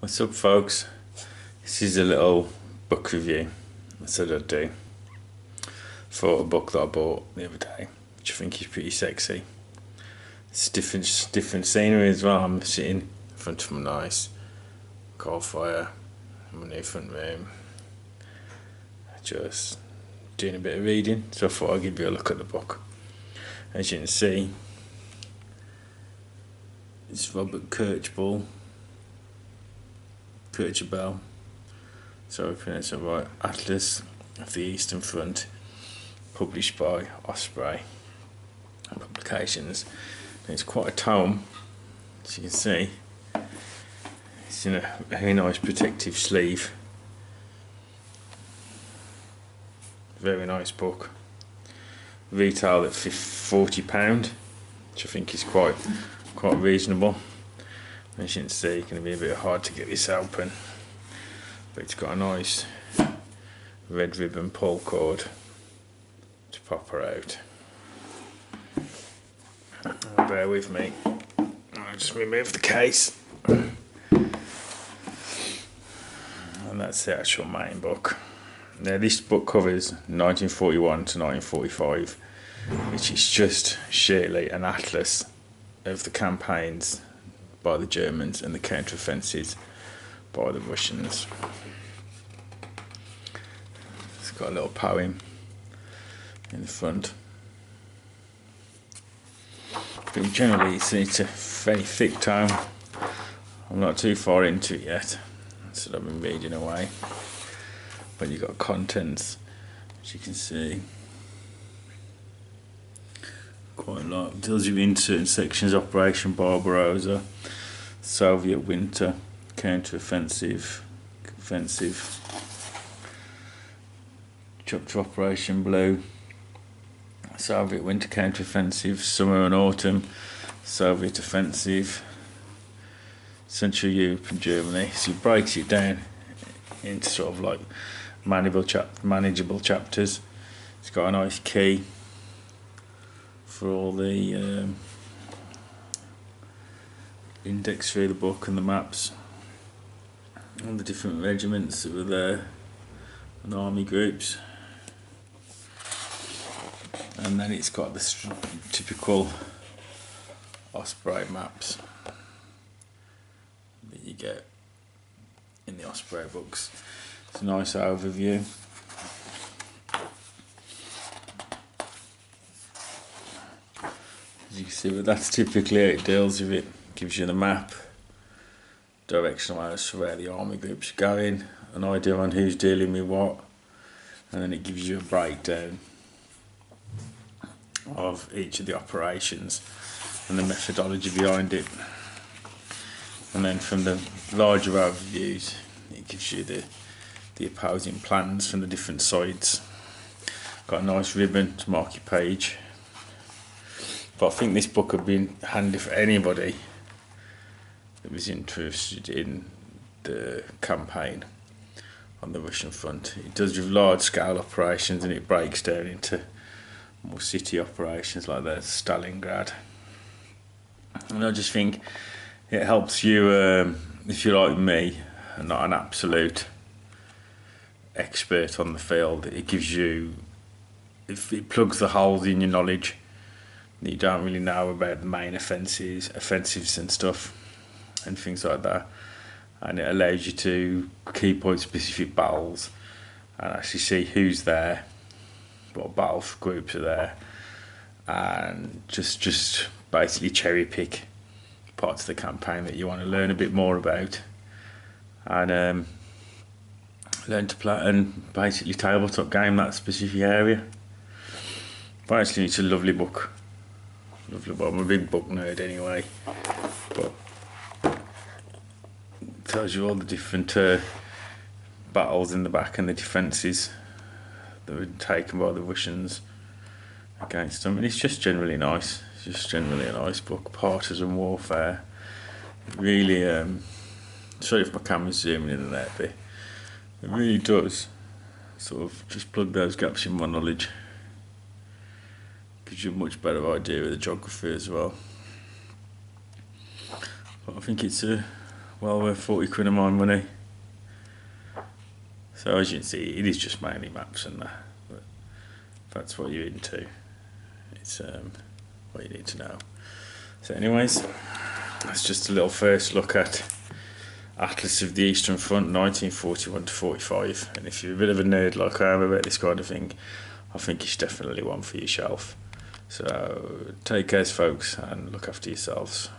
What's up, folks? This is a little book review I said I'd do for a book that I bought the other day, which I think is pretty sexy. It's different scenery as well. I'm sitting in front of a nice coal fire in my new front room, just doing a bit of reading, so I thought I'd give you a look at the book. As you can see, it's Robert Kirchbell, so I pronounce it right, Atlas of the Eastern Front, published by Osprey Publications. And it's quite a tome, as you can see. It's in a very nice protective sleeve. Very nice book. Retailed at £40, which I think is quite reasonable. As you can see, it's going to be a bit hard to get this open, but it's got a nice red ribbon pull cord to pop her out. Bear with me, I'll just remove the case, and that's the actual main book. Now, this book covers 1941 to 1945, which is just sheerly an atlas of the campaigns by the Germans and the counter-offensives by the Russians. It's got a little poem in the front. But generally it's a very thick tome. I'm not too far into it yet, so I've been reading away. But you've got contents, as you can see. Quite a lot. It tells you in certain sections: Operation Barbarossa, Soviet winter, counter-offensive, offensive, chapter Operation Blue, Soviet winter counter-offensive, summer and autumn, Soviet offensive, Central Europe and Germany. So it breaks it down into sort of like manageable chapters. It's got a nice key for all the index through the book and the maps, all the different regiments that were there and army groups. And then it's got the typical Osprey maps that you get in the Osprey books. It's a nice overview. As you can see, but that's typically how it deals with it. Gives you the map, directional as to where the army groups are going, an idea on who's dealing with what, and then it gives you a breakdown of each of the operations and the methodology behind it. And then from the larger overviews, it gives you the opposing plans from the different sides. Got a nice ribbon to mark your page. But I think this book would be handy for anybody that was interested in the campaign on the Russian front. It does with large scale operations, and it breaks down into more city operations like that, Stalingrad. And I just think it helps you, if you're like me and not an absolute expert on the field. It gives you, it plugs the holes in your knowledge that you don't really know about the main offensives and stuff and things like that, and it allows you to key point specific battles and actually see who's there, what battle groups are there, and just basically cherry pick parts of the campaign that you want to learn a bit more about, and learn to play and basically tabletop game that specific area. But actually, it's a lovely book. I'm a big book nerd anyway, but it tells you all the different battles in the back and the defences that were taken by the Russians against them. And it's just generally nice. It's just generally a nice book. Partisan warfare. Really, sorry if my camera's zooming in and out a bit. It really does sort of just plug those gaps in my knowledge. Gives you a much better idea of the geography as well. But I think it's well worth 40 quid of my money. So as you can see, it is just mainly maps and that, but if that's what you're into, it's what you need to know. So anyways, that's just a little first look at Atlas of the Eastern Front 1941 to 45, and if you're a bit of a nerd like I am about this kind of thing, I think it's definitely one for your shelf. So take care folks, and look after yourselves.